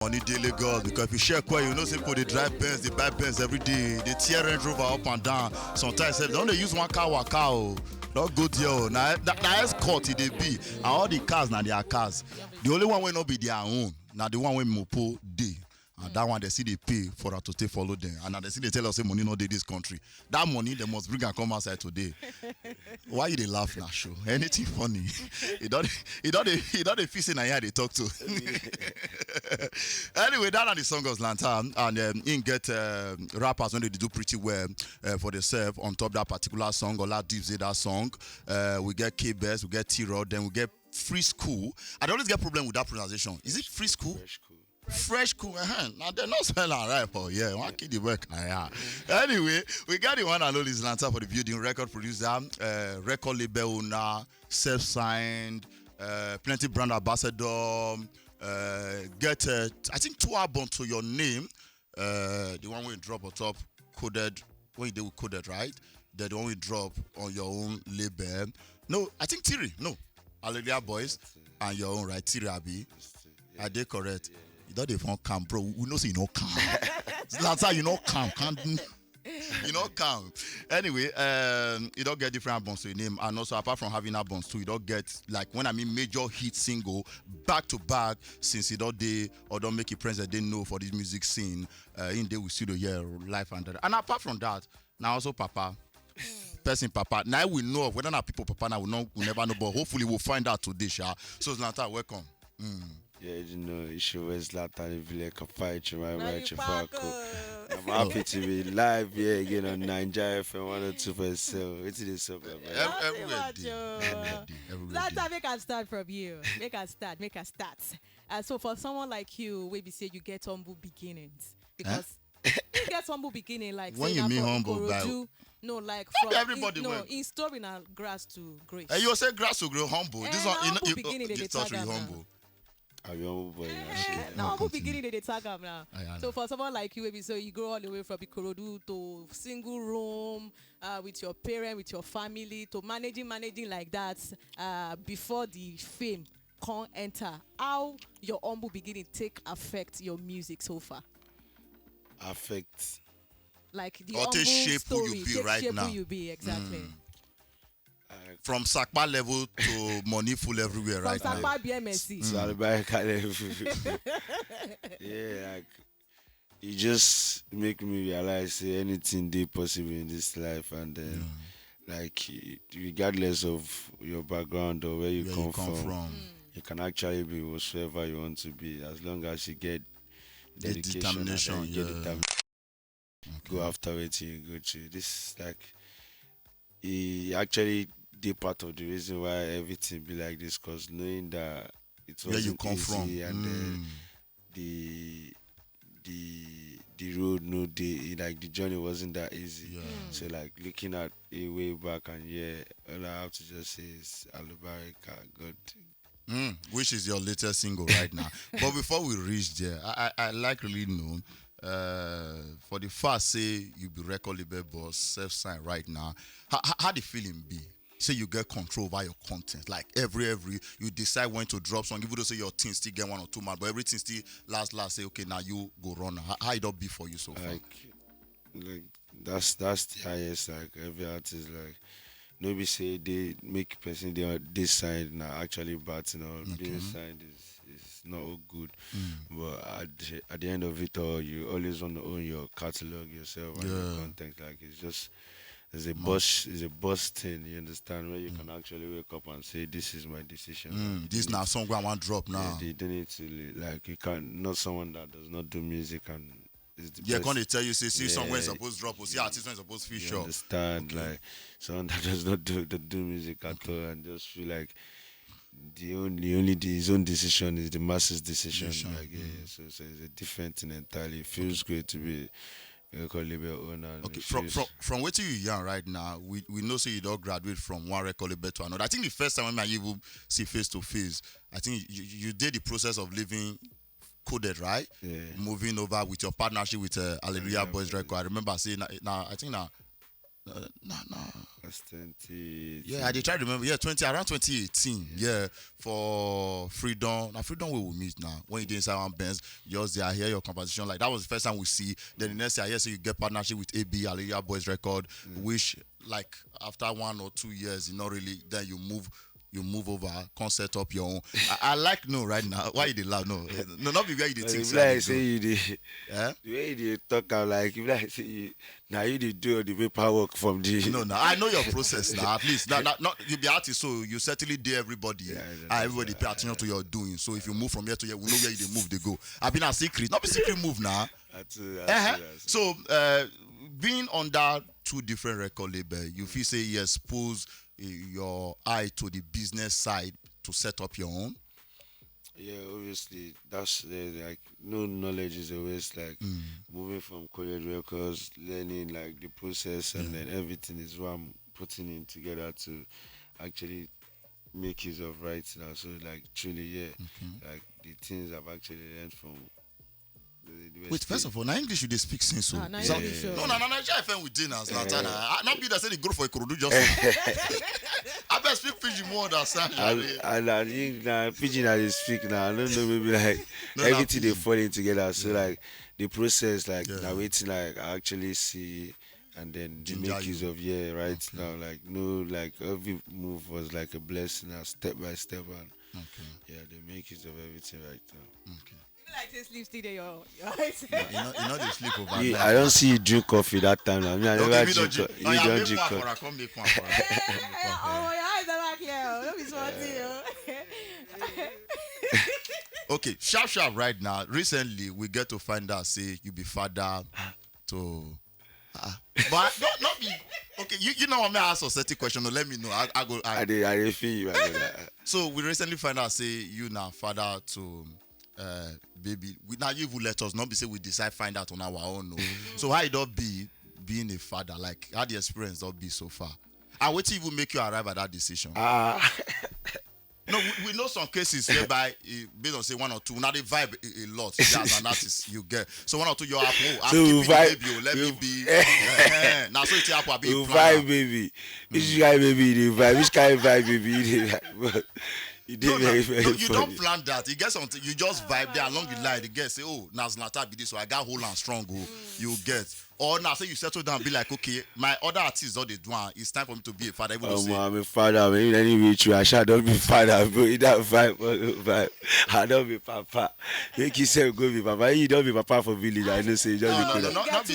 Money daily girl because if you share quite, you know, say people they drive Benz, they buy Benz every day, they tear Range Rover up and down. Sometimes they don't they use one car waka oh. Don't go there. Oh. Now that escort it they be, and all the cars now they are cars. The only one will not be their own. Now the one when mopo day. And that one they see they pay for us to stay follow them. And now they see they tell us say money not dey this country. That money they must bring and come outside today. Why you they laugh now, show? Anything funny? It don't they feel say na here they talk to. Anyway, that and the song of Lantan, and in get rappers when they do pretty well for themselves on top that particular song. Or that deep say that song. We get K-Best, we get T-Rod, then we get Free School. I always get problem with that pronunciation. Is it Free School? Fresh cool, now they're not spelling right for one kid the work. Anyway, we got the one and only ZLANTAN for the building record producer, record label owner, self-signed, plenty brand ambassador, get I think 2 albums to your name. The one we drop on top coded when you do coded, right? The one we drop on your own label. No, I think Tiri, no. Hallelujah Boys and your own, right? Tiri Abi. Are they correct? You don't even come, bro. We know say you know come. ZLANTAN, you know come. You know come. Anyway, you don't get different albums to your name, and also apart from having albums too, you don't get like when I mean major hit single back to back since you don't day or don't make it friends that they know for this music scene. In there we studio yeah life and that. And apart from that, now also Papa. Person Papa. Now we know of whether or not people Papa now we never know, but hopefully we'll find out today, Sha. So ZLANTAN, welcome. Yeah, you know, issue was ZLANTAN, if you like a fight, you might write your I'm happy to be live here again on Naija FM 102.7. It's this up, man. Everywhere day. ZLANTAN, make us start from you. Make us start. So for someone like you, we say you get humble beginnings. Because you get humble beginning, like when you mean humble, no, like from everybody in storing a grass to grace. Hey, you say grass to grow humble. This one, humble beginning, they touch really humble. Are you humble boy? Now humble beginning, they tag up now. So for someone like you, maybe so you grow all the way from Ikorodu to single room with your parent, with your family, to managing like that before the fame can enter. How your humble beginning take affect your music so far? Affect. Like the or humble shape story, who you be take right shape now. who you be exactly. From Sakpa level to money full everywhere right From now. Sakpa BMSC. Yeah, like it just make me realize say anything dey possible in this life, and then like regardless of your background or where you come from, you can actually be whatsoever you want to be as long as you get dedication, determination, and you get determination. Go after it, you go to this like he actually did part of the reason why everything be like this, cause knowing that it Where you wasn't come easy, from. and then the road no day, like the journey wasn't that easy. So like looking at a way back, and all I have to just say is Alubarika, God. Which is your latest single right now. But before we reach there, I like really know for the first say you be record label boss, self-signed right now. How the feeling be? Say you get control over your content. Like every you decide when to drop song, even though say your team still get 1 or 2 months, but everything still last say okay now you go run. How it up be for you so far? Like that's the highest. Like every artist, like nobody say they make person they on this side now actually bad, you know. This side is not all good. But at the end of it all, you always want to own your catalog yourself and your content. Like it's a boss thing, you understand, where you can actually wake up and say this is my decision. This now song I want drop now. They don't need to, like, you can't, not someone that does not do music and is the Yeah, best. can they tell you say see somewhere supposed to drop or see artist when supposed to feature? You understand, like someone that does not do music at all and just feel like his own decision is the masses' decision. Like so it's a different thing entirely. It feels great to be a record label owner. Okay, from what you young right now, we know say you don't graduate from one record label to another. I think the first time when I even see face to face, I think you did the process of living coded, right? Yeah. Moving over with your partnership with Hallelujah Boys record. I remember saying now I think now No. That's 20. Yeah, I did try to remember. Yeah, around 2018. Yeah, for Freedom. Now Freedom we will meet now. When you did inside one Benz, just there, I hear your conversation. Like that was the first time we see. Then the next year, I hear so you get partnership with AB, Hallelujah Boys Record, which like after 1 or 2 years, you know, really, then you move over, can't set up your own. I like no right now. Why you dey laugh? No, not be where you dey think. Like say you did. Yeah? The way you talk out like if like say you, now you did do all the paperwork from the. No, I know your process now. At least, not you be artist, so you certainly did everybody. Everybody pay attention to your doing. So if you move from here to here, we know where you move. They go. I've been a secret, not be secret move now. So being on that 2 different record label, you feel say you expose your eye to the business side to set up your own. Yeah, obviously that's like no knowledge is always like moving from college records, learning like the process, and then everything is what I'm putting in together to actually make use of rights now. So like truly, like the things I've actually learned from. Wait, first of all, now English you they speak since so. No, Naija FM with dinner, ZLANTAN. Not be that say the grow for Ikorodu just. I better speak Fiji more understand. I think now Pidgin I dey speak now. I don't know, maybe like everything they falling together. So like the process, like now waiting, like I actually see, and then the make use of right now. Like no, like every move was like a blessing, step by step, and they make use of everything right now. Okay. Like this sleep still there, your eyes. You know they sleep over. Yeah, I don't see you drink coffee that time. I mean, I never drink. You don't drink coffee. Come make one for us. Oh, your eyes never clear. Don't be smarty. Okay, sharp right now. Recently, we get to find out say you be father to. But not be. Okay, you know what I ask a certain question. No, let me know. I go. I feel you. So we recently find out say you now father to. Baby, now you will let us not be say we decide find out on our own. No. So how it don't be being a father? Like how the experience don't be so far? And what even make you arrive at that decision? No, we know some cases whereby based on say 1 or 2, now they vibe a lot. As an artist, you get so 1 or 2 you're I'm keeping the baby. Let me be. Now so it's happen. You vibe, baby. Which guy baby? You vibe. Which kind of vibe, baby? You don't plan that. You get something, you just vibe there along the line. You get say, oh, now ZLANTAN be this, so I got whole and strong. You get. Or now say you settle down and be like, okay, my other artists all they do, it's time for me to be a father. I'm a father. I mean, anyway, I shall not be father, but that vibe. I don't be papa. Make yourself go be papa. You don't be papa for village. I know say you just be not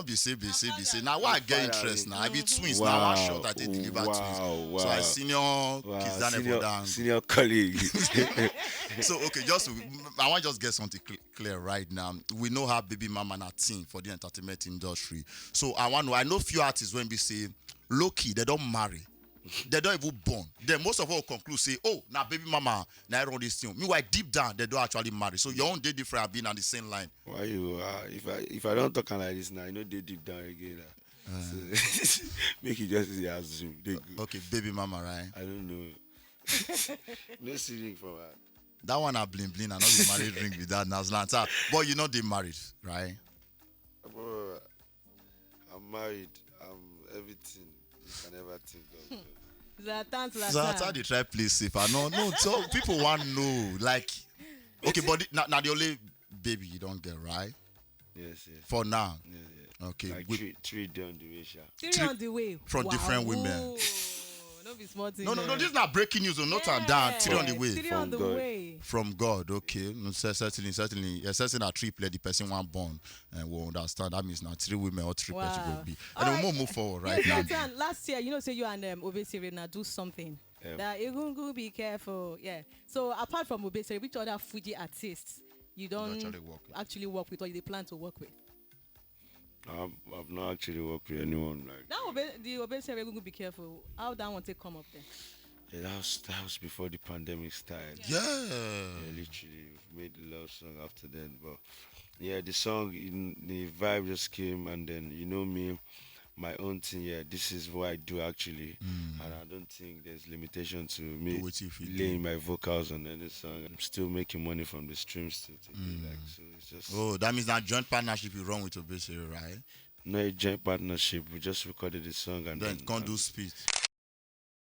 be say. Now why I get interest now? I be twins. Now I shot at they deliver twins. So I senior kids down. Senior colleague. So okay, I want to just get something clear right now. We know how baby mama and a team for the entertainment industry. So I know few artists when we say low key, they don't marry. They don't even born. Then most of all conclude say, oh, now baby mama, now I run this thing. Meanwhile, deep down, they don't actually marry. So your own day different being on the same line. Why you if I don't talk like this now, I know they deep down again. So, make it just assume. Okay, baby mama, right? I don't know. No singing for her. That one I bling. I know the married ring with that now ZLANTAN. But you know they married, right? I'm married. I'm everything you can ever think of. ZLANTAN. They try play safe. No. So people want to know, like, okay, but now the only baby you don't get, right? Yes. For now. Yeah. Okay. Like three on the way, Sha. Three on the way. From different women. Ooh. Don't be smart. No, this is not breaking news. Not and down. 3 on the way. 3 on the way. From God, okay. No, certainly. Assessing a triplet, the person one born, and we'll understand. That means now 3 women or triplets will be. And we'll move forward right now. Last year, say you and Obesere now do something. That you gonna be careful. Yeah. So apart from Obesere, which other Fuji artists you don't actually work with or you plan to work with? I've not actually worked with anyone like. Now the Obesere gonna be careful. How that one take come up then? Yeah, that was before the pandemic started. Yeah, literally we made a love song after then. But yeah, the song, the vibe just came, and then me, my own thing. Yeah, this is what I do actually, and I don't think there's limitation to me laying my vocals on any song. I'm still making money from the streams too. So it's just. Oh, that means that joint partnership you run with Obesere, right? not a joint partnership. We just recorded the song and Then then can't do speed.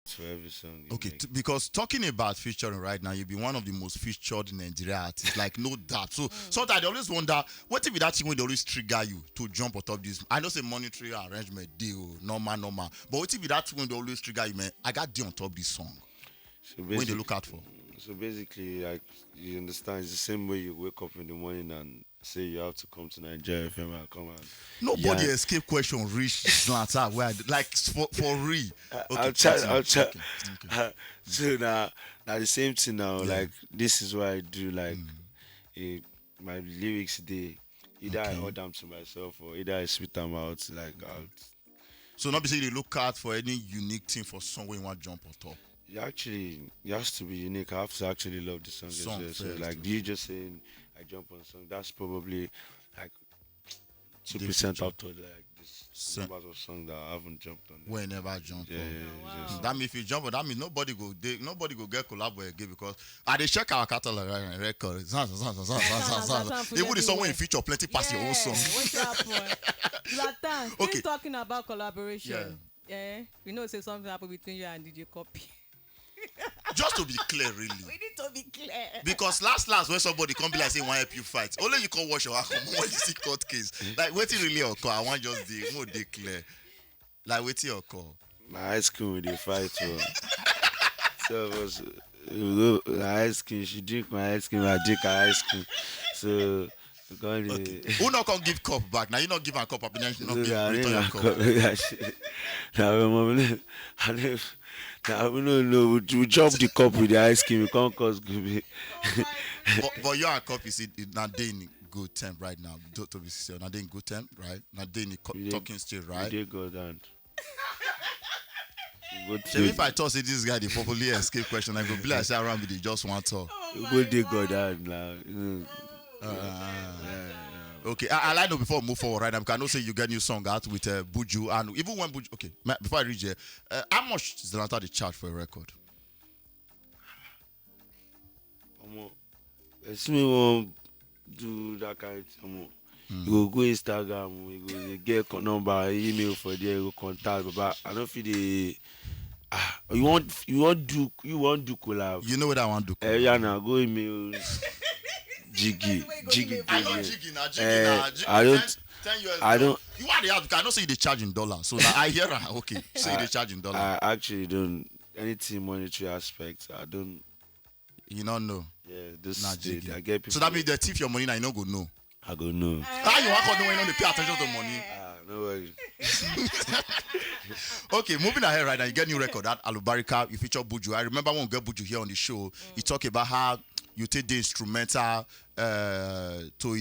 for every song. you Okay, make. because talking about featuring right now, you'll be one of the most featured Nigerian artists, like no doubt. So sometimes I always wonder, what if that thing will always trigger you to jump on top this? I know say monetary arrangement deal, normal. But what if that thing will always trigger you, man? I got D on top this song. So When they basically, look out for. so basically, like you understand, it's the same way you wake up in the morning and say you have to come to Nigeria FM and come and Nobody yeah. escape question reach ZLANTAN where like for real. I'll try. continue. I'll try. Okay. So now the same thing now. Yeah. Like this is what I do. Like my lyrics, they either I Okay. hold them to myself or either I spit them out. Like out. So not be saying they look out for any unique thing for song when you want to jump on top. It has to be unique. I have to actually love the song, Song as well. So first, like you just saying I jump on song, that's probably like 2% feature. out of like this So- numbers of songs that I haven't jumped on. When you never jump Yeah, on. yeah, just- That means if you jump on, that means nobody go get collab with again because I dey check our catalog and record. Even the song when you feature plenty past your own song. What's happen? Zlatan, Okay. still talking about collaboration. Yeah. We know say something happened between you and DJ Copy. Just to be clear, really. We need to be clear. Because last when somebody come be like say want help you fight, only you can wash your hand when you see court case. Like wetin really occur, I want just the more declare. Like wetin occur. My ice cream with the fight for. So it was ice cream. She drink my ice cream. I drink her ice cream. So because Okay. Who not can give cup back? Now you not give her cup up and then you not give I return your cup. Now we don't know. We chop the cup with the ice cream. We can't cause good. But you and cup is not they in good temp right now. To be sincere, not they in good temp, right? Not they in We dey- talking state, We right? did go down. So if I talk say this guy the properly escape question, I go be like say around me they just want talk. We did go down now. Okay, I like know before we move forward, right now, because I know say you get new song out with Buju, and even when Buju, okay, before I reach here, how much is ZLANTAN the charge for a record? Let's me want do that kind of thing. You go Instagram, you go get number, email for there, you go contact. But I don't feel the. You want do collab. You know what I want to do? Yeah, now go email. Jiggy. I know Jiggy now, I don't. 10 years I don't. You are the out. I know say they charge in dollars, so now I hear her. Okay, say they charge in dollars. I actually don't anything monetary aspects. I don't. You don't know. Yeah, this Nah, state, Jiggy. I get people. So that means they thief your money now. You no go know. I go no. How you want to know when you don't pay attention to money? No worry. Okay, moving ahead right now, you get new record at Alubarika, you feature Buju. I remember when we get Buju here on the show, you talk about how you take the instrumental to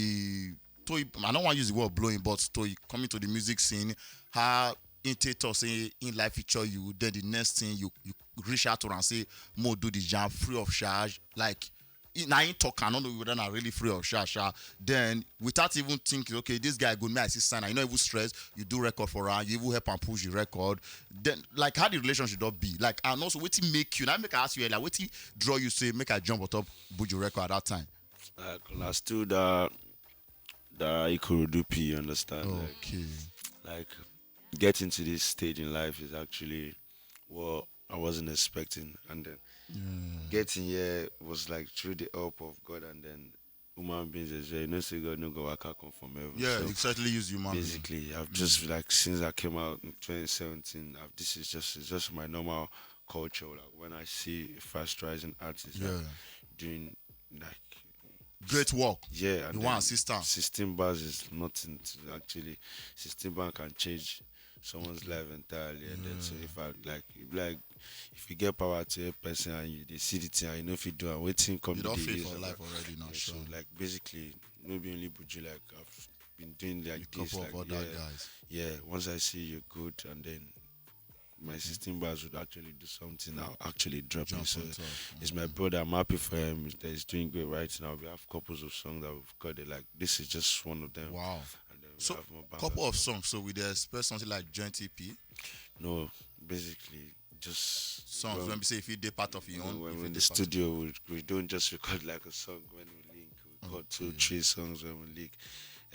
I don't want to use the word blowing, but to coming to the music scene, how in Tato say in life feature you, then the next thing you reach out to her and say, Mo do the jam free of charge, like now in talk, I don't know whether not really free of charge. Then without even thinking, okay, this guy good, me I see sign, you know even stress, you do record for her, you even help and push the record. Then like how the relationship not be? Like and also what make you now make I ask you like what draw you say make I jump on top Buju record at that time? Like I still the Ikorodu P, you understand? Okay. Like getting to this stage in life is actually what I wasn't expecting, and then getting here was like through the help of God, and then human beings as well. You know, say God no go work come from heaven. Yeah, So you certainly use human being. basically, I've just like since I came out in 2017, this is just my normal culture. Like when I see fast rising artists like, doing like Great work. yeah, and You then want assistant. 16 bars is nothing to actually 16 bars can change someone's life entirely, and then so if I like if you get power to a person and you they see the thing and you know if you do and waiting come You the don't day fit use for and life like, already now, yeah, sure. so like basically maybe only Buju, like I've been doing like A this, couple like of other guys. yeah, once I see you're good and then my 16 bars would actually do something, I'll actually drop it. So on top. it's my brother, I'm happy for him that he's doing great right now. We have couples of songs that we've got it, like this is just one of them. Wow. And then we So have more couple bangers. of songs. So we expect something like joint EP No, basically just songs. when- When we say if you did part of your own, when if we're you in the dey part of- studio, we don't just record like a song when we link. We got 2-3 songs when we link.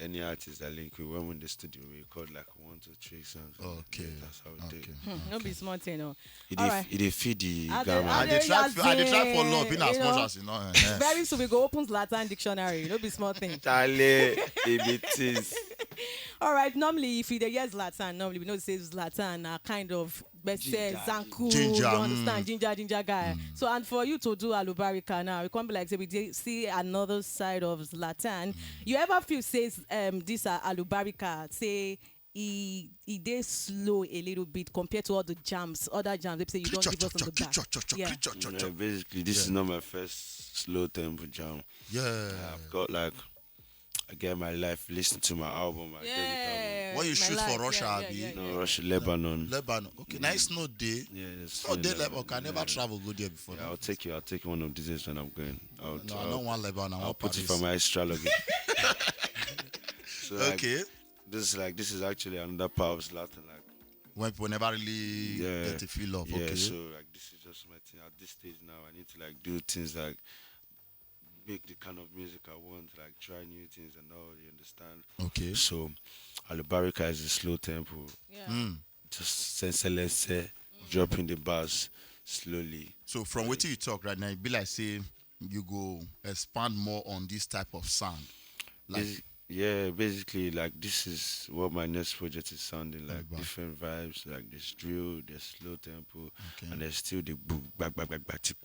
any artist that link, we went in the studio, we record like 1 to 3 songs. Okay. Yeah, that's how we did. No be smart, you know. It All dey right. it dey feed the I dey- grammar. I I dey try for love in as You much know. as you know. Very soon we go open Zlatan dictionary. No be small thing. Charlie, it is. All right. Normally, if you dey hear Zlatan, normally we know say Zlatan are kind of best say Zanku. Ginger, You understand? Ginger guy. So and for you to do Alubarika now, it can't be like say we see another side of Zlatan. You ever feel says this Alubarika say he dey slow a little bit compared to all the jams, other jams. They say you don't give us on the back. Yeah. Yeah, basically, this is not my first slow tempo jam. Yeah. I've got like, I get my life, listen to my album, my debut Yeah. When you My shoot life, for Russia, yeah, Abi? yeah, album. yeah. No, Russia, Lebanon. Lebanon. Okay, nice no day. Yeah, it's No day Lebanon. Can never travel go there before. Yeah, I'll take you one of these days when I'm going. No, I don't want Lebanon. I I'll want put it Paris. for my extra luggage. So, like, Okay. this is actually another part of Zlatan. Like, When people never really get a feel of. yeah, Okay. so like this is just my thing. At this stage now, I need to like do things like make the kind of music I want, like try new things and all. You understand? Okay. So, Alubarika is a slow tempo, Yeah. just senseless, dropping the bars slowly. So from what you talk right now, it be like say you go expand more on this type of sound. Like Yeah, basically, like this is what my next project is sounding like. Right. Different vibes, like there's drill, there's slow tempo, Okay. and there's still the boom, back, tick,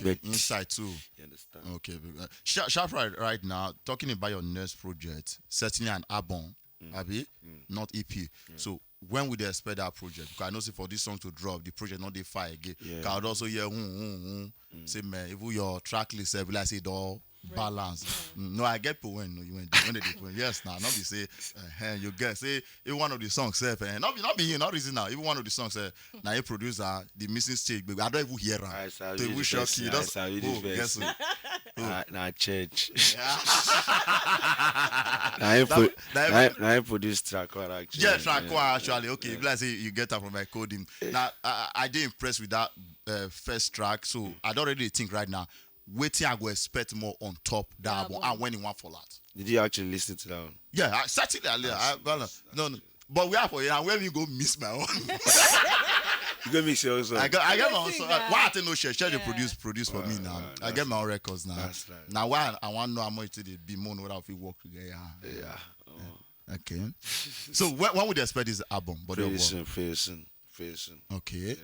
okay. Inside too. You understand? Okay. Sharp right now, talking about your next project, certainly an album, Abi, not EP. So when would they expect that project? Because I know say for this song to drop, the project not they fire again. Yeah. Can I also hear say man, if your track list every like say it all balance. No, I get people when they do. Yes, now not be say you get say if one of the songs say not be you, not reason now. Even one of the songs say now you producer the missing stage, but I don't even hear I her. saw They you will the shock best, you. I That's saw you the best. guess what? Nah, church. Yeah. Now I put this track on actually. Yeah, track one actually. Okay, let's say you get that from my coding. Now, I did impressed with that first track, so I don't really think right now. Waiting, I go expect more on top that album and when you want for that. Did you actually listen to that one? Yeah, certainly. No, but we are for it, and where we go miss my own. You gonna mix your own song. I get my own Sing song. that. Why I think no share they Yeah. produce for me now. I get my own records now. That's right. Now why I want to know how much they be more whether if we work together. Yeah. Okay. So when would they expect this album? But Very soon. Okay.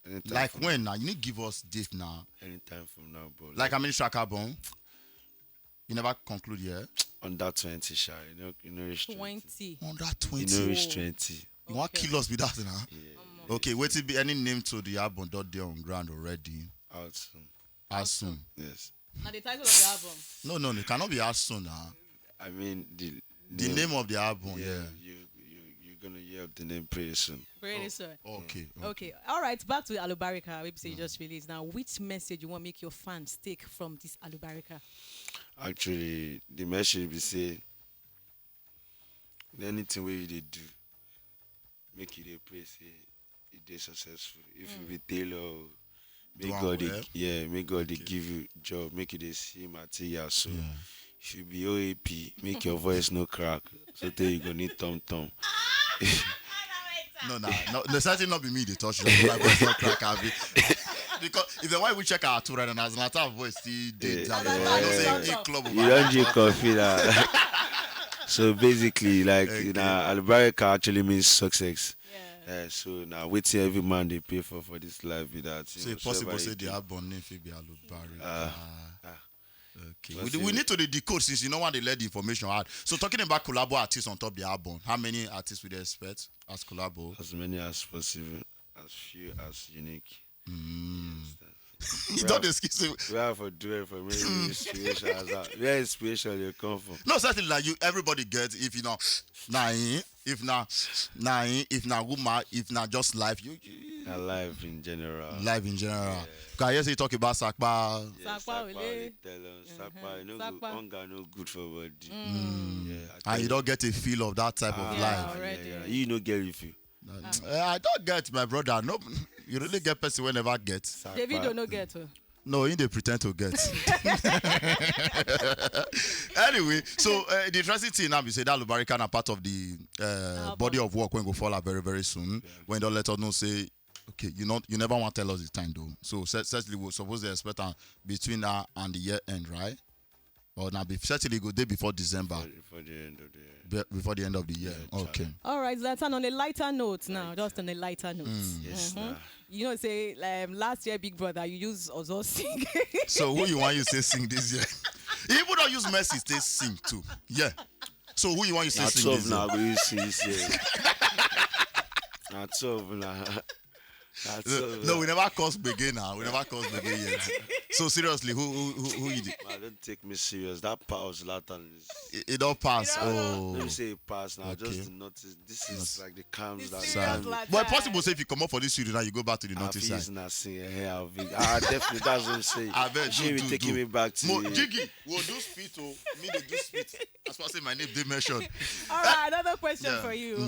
Anytime Like from, when now? You need to give us date now. anytime from now, bro. Like how many track album? You never conclude yet. on that 20, shy. You know reach 20. 20. On that You 20. know reach 20. You want Okay. kill us with that now? Yeah. Okay, wait till be any name to the album dot there on ground already. Out soon. As soon. Yes. Now the title of the album. No, it cannot be as soon now. I mean The name of the album, yeah. You're gonna hear the name pretty soon. Really, sir. Okay. Okay. All right. Back to Alubarika. We say you just released. Now, which message you want to make your fans take from this Alubarika? Actually, the message be say anything where you dey do, make you dey pray say you dey successful. If you be tailor, Do make am God well. make God dey give you job, make you dey see material. So if you be OAP, make your voice no crack. So tell you go need tom. No, certainly not be me they touch you. My voice not crack Abi. Because if the way we check our tour and as Zlatan voice still did Yeah. I don't say in club You don't drink coffee now. So basically, like Okay. Alubarika actually means success. Yeah. So now waiting every man they pay for this life with that. So it's possible say the album name fit be Alubarika. Okay. What's We it? need to the decode since you know want to let the information out. So talking about collabo artists on top the album, how many artists would they expect as collabo? As many as possible, as few as unique. You don't excuse me. We have to do it for me. Inspiration as that. Where inspiration you come from? No, certainly like you everybody gets if you know nine, if not woman, if not just life, you Alive in general. life in general. Because I hear say you talk about Sakpa. Yeah, Sakpa, they tell us, Sakpa, no good, Sakpa. hunger no good for body. Yeah, I And tell you don't get a feel of that type of Yeah, life. already. You no get refill. I don't get my brother. No, you really get person whenever get. Sakpa, David don't know get to. No, he they pretend to get. Anyway, so the interesting thing now, we say that Lubarican are part of the body of work when go fall out very, very soon. Yeah. When they let us know, say, okay, you never want to tell us the time though. So certainly we're supposed to expect between now and the year end, right? Or now certainly go day before December. Before the end of the year. Before the end of the year. Yeah, okay. All right, Zlatan, on a lighter note now, just on a lighter note. Yes, nah. You know, say last year, Big Brother, you use Ozo sing. So who you want you say sing this year? Even don't use Messi, they sing too. Yeah. So who you want you say sing this year? Now we sing this year. Not 12 now. No, we never caused begin now. We never caused begin yet. So seriously, who you did? Man, don't take me serious. That part of Zlatan is... It don't pass. Oh. Let me say it pass now. Okay. Just notice. This is like the cams that... But it's possible say if you come up for this studio now, you go back to the notice side. Not seeing here. Definitely, that's what I'm saying. I bet she be taking me back to... Jiggy, we'll do spit, oh. Me, they do spit. That's why I say my name, they mentioned. All right, another question for you.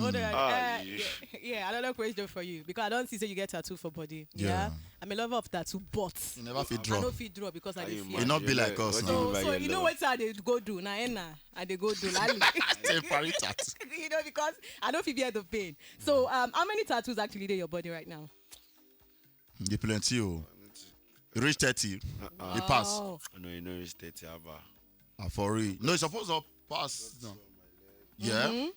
Yeah, another question for you. Because I don't see you get tattoo for body. Yeah. I'm a lover of tattoo, but you never fit draw. I don't fit draw because I dey fear. You not be like us now. So you know what I dey go do now? I dey go do lali. Temporary tattoo. You know, because I don't feel bear the pain. So how many tattoos actually in your body right now? You plenty. You reach 30. You pass. No, you know reach 30. For real. No, you're supposed to pass. No. Yeah.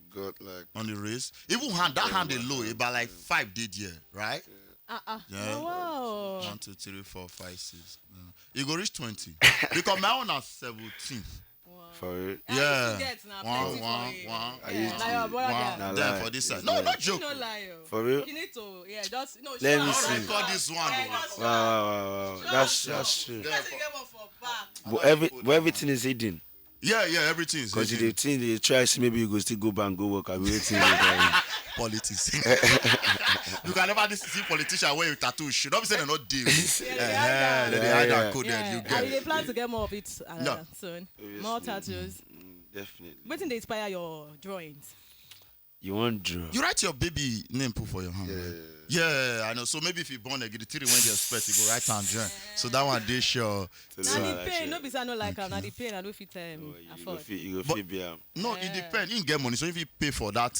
Got like on the race. Even that hand is low, about like 5 did here, right? Yeah. Oh, wow. 1, 2, 3, 4, 5, 6. You go reach 20. Because my own are 17. Wow. For it? Yeah. One. Then for this side. No, not joke. No lie. For real? You need to, just no. Let me see. Record this one. Wow. That's true. But everything is hidden. Yeah, everything is because the thing they try see maybe you go still go back and go work and waiting. Politics. You can never see politician where you tattoo should not be saying they're not deal. They hide that code there. You get. And they plan to get more of it soon. More tattoos. Definitely. Wait till they inspire your drawings. You want draw? You write your baby name put for your hand. Yeah, I know. So maybe if you born a giddy when you expect you go write and join. So that one they sure. Now the pain, no be say no like now the pain I don't fit afford. You go fit be No, it depends. You get money, so if you pay for that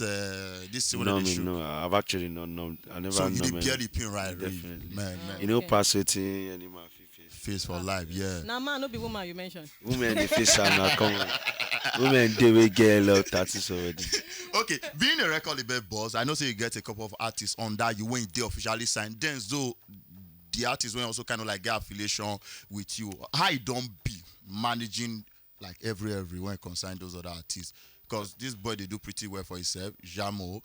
this thing no, I've actually not known. I never. So you did barely pin right, definitely. Man. You know, pass it anymore. Face for life, yeah. Now man, no be woman you mentioned. Women the face are not common. Women they will get a lot of tattoos already. Okay, being a record label boss, I know say you get a couple of artists on that you when they officially signed. Then so the artists will also kind of like get affiliation with you. How you don't be managing like every when concern those other artists? Because this boy they do pretty well for himself. Jamo,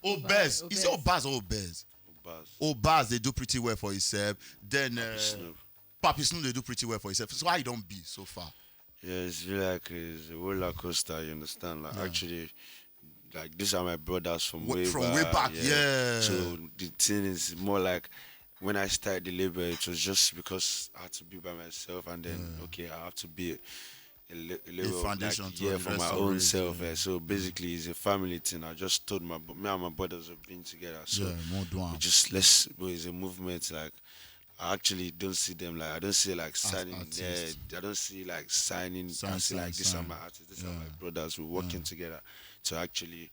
Obaz. Is it Obaz or Obaz? Obaz, they do pretty well for himself. Then Papi Snoop, they do pretty well for himself. So why don't be so far? Yeah, it's really like it's a roller coaster, you understand? Like actually, like these are my brothers from way back. Yeah. So the thing is more like when I started the label, it was just because I had to be by myself, and then I have to be a foundation for my own self. So basically, it's a family thing. I just told me and my brothers have been together. So it's a movement. Like I actually don't see them like I don't see like signing. I don't see like signing. I see like these are my artists. These are my brothers. We're working together to actually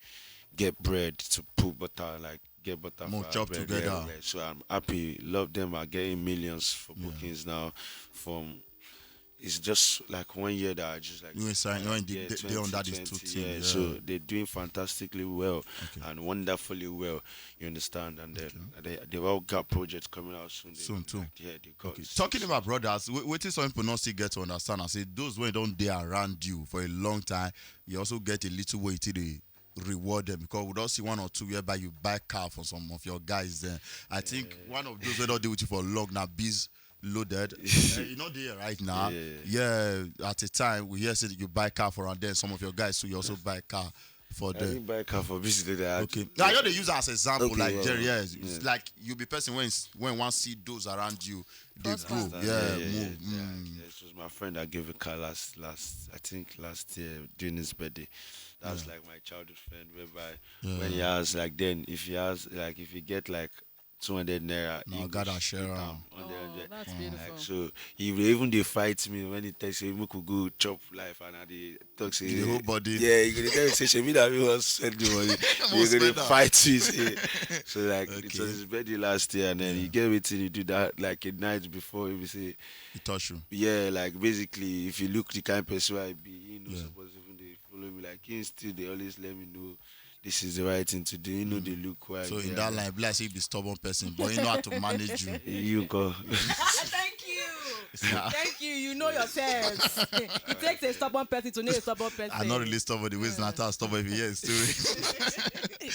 get bread to put butter like. Get butter more job together. So I'm happy. Love them. Are getting millions for bookings now from. It's just like 1 year that I just like they on that is 2 teams. So they're doing fantastically well and wonderfully well. You understand? And then they've all got projects coming out soon. Too. Like, they got. Talking about brothers, waiting some people not still get to understand. I say those when don't they around you for a long time, you also get a little way till they reward them because we don't see 1 or 2 whereby you buy car for some of your guys. Then I think one of those we don't deal with you for long now. Bees loaded. You know there right now. Yeah. At a time we hear say that you buy car for and then some of your guys so you also buy car for I them. didn't buy a car for business. Okay. Now you they use as example, Okay, like yeah, Jerry. yeah. Yes, it's like you be person when one see those around you, they Prosper. grow. Yeah, Yeah. move. It was my friend that gave a car last I think last year during his birthday. That's like my childhood friend, whereby when he has like then if he get like 200 naira, Now he gotta go share split am. am 100. That's beautiful. Like so, he will even they fight me when he tells me we could go chop life and I dey talk say The whole body. Yeah, he gonna tell me say Shebi that we was spend the money. Must He gonna spend am. fight me. Say. So like it Okay. was his birthday last year and then he get waiting he do that like a night before he will say He touch you. yeah, like basically, if you look the kind of person I be, you know, suppose even they follow me. Like, he still they always let me know this is the right thing to do. You know, they look quite. So in that line, bless you be stubborn person, but you know how to manage you. You go. Thank you. Thank you. You know yourself. It takes a stubborn person to know a stubborn person. I'm not really stubborn the way Zlatan stubborn if he hears story.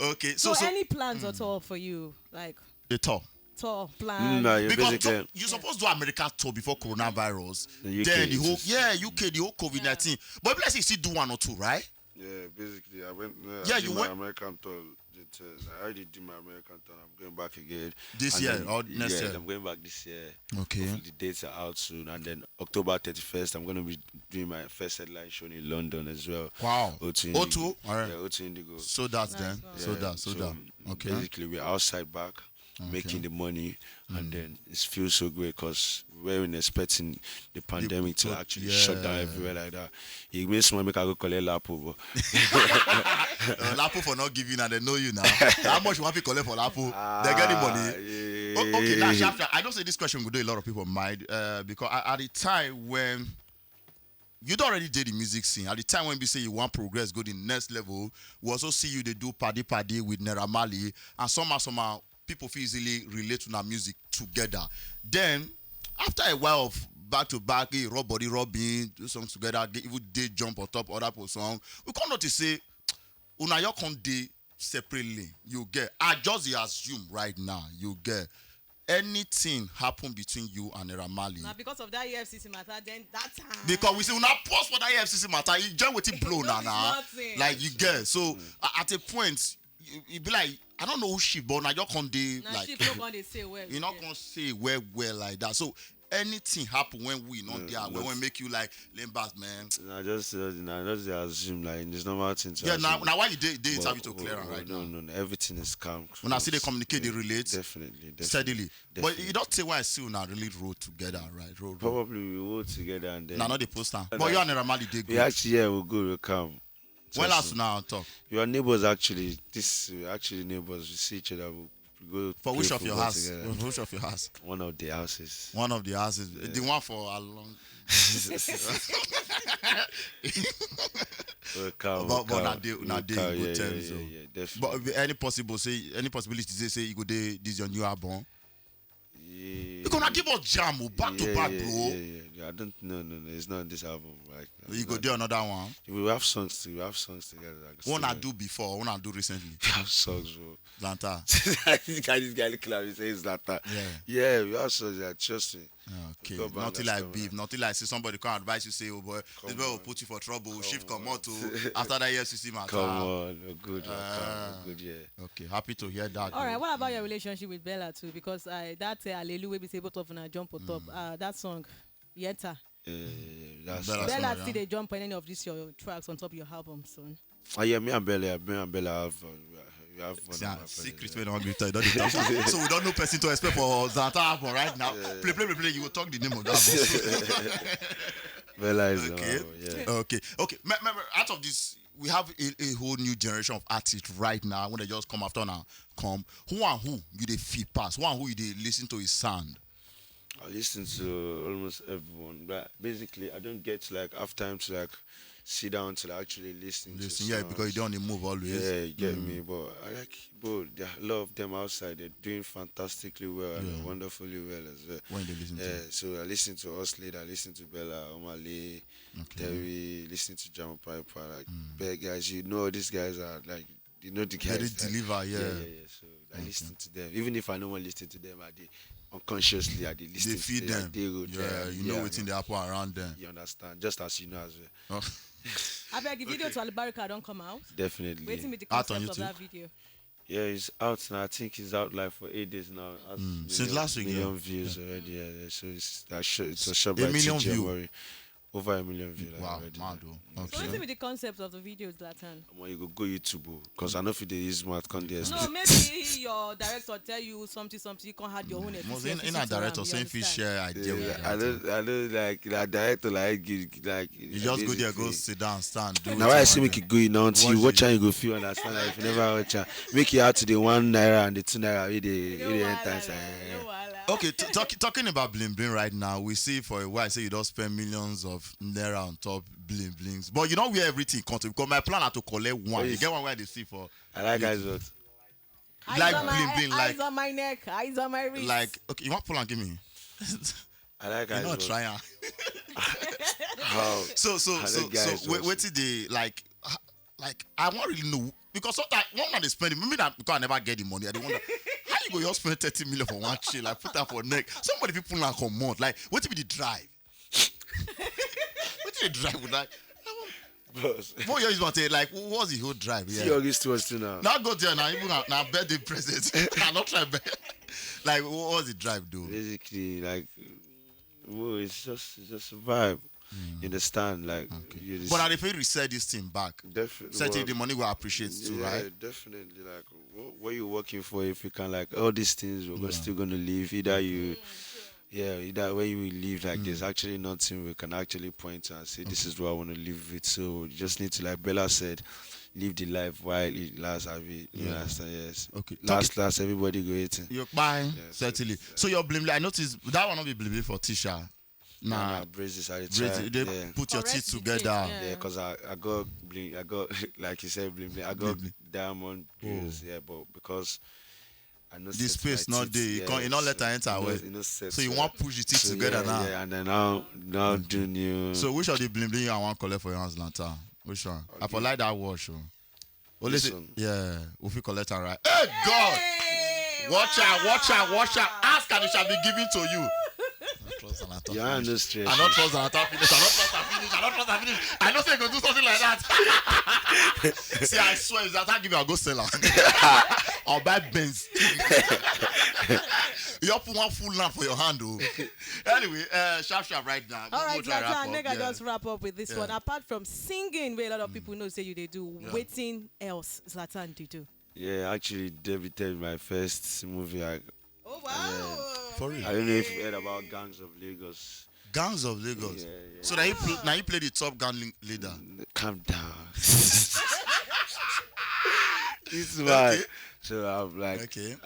Okay, so any plans at all for you? Like the tour. tour plans? No, you Because basically. you supposed to do American tour before coronavirus. The UK Then the whole is- UK, the whole COVID-19. But bless you still do one or two, right? Yeah, basically, I went. Yeah, I you did my went- American tour. I already did my American tour. I'm going back again. This And year then- or next yeah, year? I'm going back this year. Okay. Hopefully the dates are out soon. And then October 31st, I'm going to be doing my first headline show in London as well. Wow. O2 O2? Indigo. All right. Yeah, O2 Indigo. So that's Nice then. one. So Yeah, that. Okay. Basically, we're outside back, making the money, and then it feels so great because we weren't expecting the pandemic to actually shut down everywhere like that. It makes me make I go collect Lapo, but Lapo for not giving and they know you now. How much you want to collect for Lapo? They get the money. Okay, now Shafra, I don't say this question will do a lot of people mind because at the time when you don't already did the music scene, at the time when we say you want progress, go to the next level, we also see you they do paddy with Naira Marley, and somehow people feel easily relate to that music together. Then after a while of back to back, rub body rubbing, do songs together, even they jump on top other people's song, we can't notice say una you can dey separately. You get I just dey assume right now, you get anything happen between you and Naira Marley. Now because of that EFCC matter, then that time. Because we say una pause for that EFCC matter, you join with it blow now. Nothing. Like you get so at a point you be like I don't know who she but na just come dey Now like she not gonna say well. you not gonna say well like that. So anything happen when we not there, when we make you like lame back, man. I just assume like it's normal thing to Yeah, assume. now why you did But- interview to clear am right no, now? no, everything is calm. When I see they communicate, they relate Definitely. steadily. But Definitely. you don't say when I see you now really roll together, right? Roll. Probably we will together and then. Now not the poster. But you and Naira Marley they We good. actually we'll go we'll come. When last now on talk? You are neighbors actually. We're actually neighbors. We see each other. We go For which play of your football house? together. Which of your house? One of the houses. One of the houses. The one for a long. We'll come. But not they in good terms. Yeah, definitely. But any possibility they say you go dey this your new album? Yeah. You gonna give us jam back to back, bro. Yeah. I don't. No. It's not this album. Like You go do another one. We have songs. We have songs together. Like, One I do before, one I do recently. We have songs, bro. Zlanta. this guy look like he says that. Yeah. We have songs. Yeah, trust me. Okay, Go back nothing next like time, beef, nothing like see somebody come advise you say, oh boy, this boy will put you for trouble, shift come out to after that EFCC matter. Come on, we're good. We're good, yeah. Okay, happy to hear that. All right, what about your relationship with Bella too? Because that Hallelujah, we say both of them jump on top. That song, Yenta. That's Bella Bella song, still yeah. they jump on any of these your tracks on top of your album, son. yeah, me and Bella have we have one. Yeah, of my secret friends, when hungry tell you don't dey talk. So we don't know person to expect for Zlanta album right now. Play. You will talk the name of that album. Bella is Okay. Okay. Remember, out of this, we have a whole new generation of artists right now. When they just come after now, who and who you they feel pass? Who and who you they listen to his sound? I listen to almost everyone, but basically I don't get to like have time to like sit down to like, actually listen. Listen, to yeah, songs. because you don't move always. Yeah, you get me, but I like, bro, a lot of them outside, they're doing fantastically well and wonderfully well as well. When they listen to So I listen to Us Later, I listen to Bella, Omale, Terry, listen to Jama Piper, like, bad guys, you know, these guys are like, you know, the guys. They deliver, yeah. So I listen to them. Even if I don't want to listen to them, unconsciously at the They listening feed to them. they go Yeah, there. you know what's in the apple around them. You understand? Just as you know as well. Oh, I beg the video to Alibarika don't come out. Definitely. Waiting with the Out on concept of YouTube? that video. Yeah, it's out now. I think it's out like for 8 days now. Has Since last week, million yeah. views already. Yeah. So it's a shot A by million TJ view. Amori. Over 1 million views like, wow, already. mad though. So waiting Okay. with the concept of the videos, Zlatan. You go YouTube because I know if they use math can't they No, maybe your director tell you something, you can't have your own Most efficiency in to a director you saying fish understand? share idea with I don't like that director like you just go there, go sit down, stand, do now it. I say make it go in now till you Watch watch it. and you go feel understand like, if you never watch am, make it out to the 1 naira and the 2 naira we dey enter inside. Okay, talking about bling bling right now, we see for a while say you don't spend millions of naira on top bling blings, but you don't wear everything. Because my plan are to collect one. You Yes. get one where they see for I like guys what like bling bling, like eyes on my neck, eyes on my wrist. like. Okay, you want pull and give me? I like You guys know, what try am. how So I like guys wait what. till they like I don't really know because sometimes one man they spend it. Maybe that because I never get the money. I dey wonder how you go just spend 30 million for one chill, like put that for neck. Somebody people like come month. Like what be the drive? What the drive with like? Boss. What you want to say? Like what's the whole drive? See Yeah. August towards too now. Now go there now. Even now birthday present. I not try. Like what's the drive do? Basically, like, whoa, it's just a vibe. You understand? Like, you just, But I feel reset this thing back. definitely, Certainly the money will appreciate too, yeah, right? definitely. Like, what you working for? If you can, like, all these things, we're still gonna leave. Either you, either way you will leave. Like, there's actually nothing we can actually point to and say this is what I want to live with. So you just need to, like Bella said, live the life while it lasts. You understand? Yes. Okay. Last, everybody go eating. You're buying, Yes, certainly. yes, So your blimble, I noticed that one not be blimble for Tisha. Nah, braces are the they yeah. put your Correct teeth the together. teeth, Yeah, cause I got bling, I got like you said bling bling. I got Bling. diamond grills, yeah, but because I know The space not there. You can't not let her enter away. So you want push the teeth together now. Yeah, and then now do new. So which of the bling bling I want collect for your hands, Lanta? Which one? I for like that wash. Only This say, one. yeah, if you collect her right. Hey God! Watch out! Ask and it shall be given to you. You are no stress. I don't trust Zlatan finish. I don't say you go do something like that. See, I swear, if Zlatan give you, I'll go sell her. I'll buy Benz. You put one full lamp for your hand, oh. Anyway, sharp right now. All right, Zlatan, make I Yeah. just wrap up with this one. Apart from singing, where a lot of people know say you they do, waiting else, Zlatan do. Yeah, actually debuted my first movie. Oh wow! For real? I don't know if you heard about Gangs of Lagos. Gangs of Lagos. Yeah. So now you play the top gang leader. Calm down. It's why. Okay. So I'm like, Okay.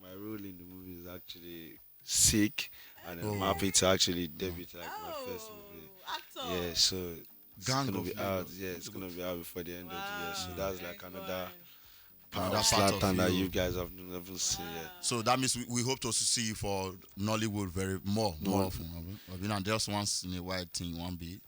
my role in the movie is actually sick, and I'm happy to actually debut like my first movie. Actor. Yeah, so it's Gang gonna of be out. Lagos. Yeah, it's gonna be out before the end of the year. So that's like another Another part part of of that you. you guys have never seen yet. So that means we hope to see you for Nollywood more often. I mean, and just once in a while thing, one be.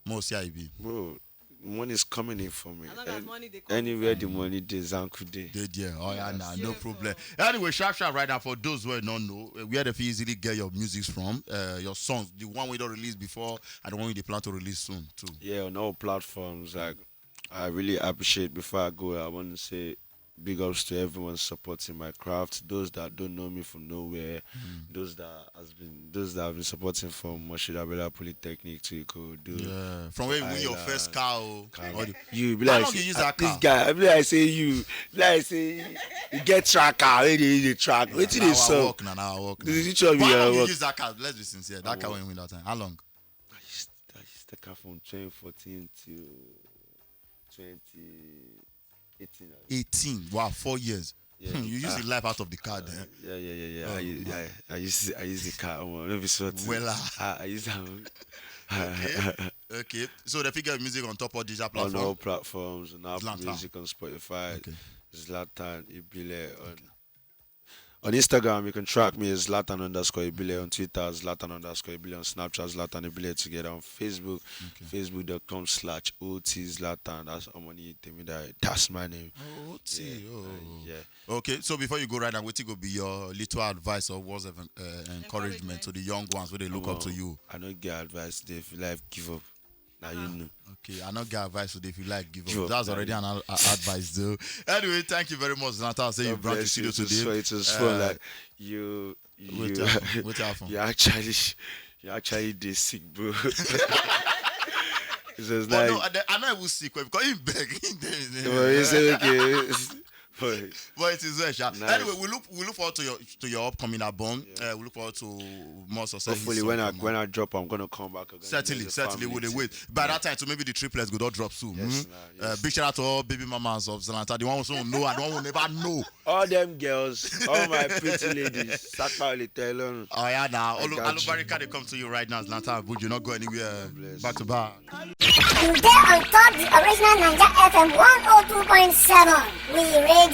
More CIB. Bro, money is coming in for me. As long as money they come Anywhere the money is, Uncle Day. Yeah. Oh yeah, nah, no Beautiful. problem. Anyway, sharp right now for those who don't know, where they easily get your music from, your songs, the one we don't release before, and the one we plan to release soon too. Yeah, on all platforms. Like, I really appreciate. Before I go, I want to say big ups to everyone supporting my craft. Those that don't know me from nowhere, those that have been supporting from Moshidabela Polytechnic to Ikorodu. Yeah. From where you win your first car. Or You be How like, long you use say, that this car? guy. I be like say you, be like say you get tracker. Where they track? Wait till they sell. Now I walk. This is each of But how long you. you work. use that car? Let's be sincere. That car when you win that time. How long? I used the car from 2014 to 2018. 18. Wow, 4 years. Yeah. You use the life out of the car then. Yeah. Oh, I use the car. Don't be sweating. Well, I use that Okay. So the figure music on top of digital on platform. all platforms, on Apple Zlatan. Music, on Spotify, Okay. Zlatan, Ibile, On Instagram, you can track me as Zlatan_Ibile. On Twitter, Zlatan_Ibile. On Snapchat, Zlatan_Ibile together. On Facebook, facebook.com/OT Zlatan. That's Omoni Temida. That's my name. OT. Yeah. Okay, so before you go right now, what will be your little advice or words of encouragement to the young ones where they look up to you? I don't get advice today. If you like, give up. Now you know. Okay, I not get advice today. If you like, give up. That's already an advice, though. Anyway, thank you very much, ZLANTAN. I'll say you brought the studio today. It was fun. Like you actually did sick, bro. It was like, no, I know I was sick because he begging. He said okay. But it is well, nice. Anyway, we look forward to your upcoming album. We look forward to more success. Hopefully, when I drop, I'm gonna come back again. Certainly, with the wait. By that time, so maybe the triplets will not drop soon. Yes, yes. Big shout out to all baby mamas of ZLANTAN. The ones who don't know and the one who never know. All them girls, all my pretty ladies. Oh yeah, now all Barika they come to you right now, ZLANTAN. Would you not go anywhere? Back to back. You get on top the original Naija FM 102.7. We radio.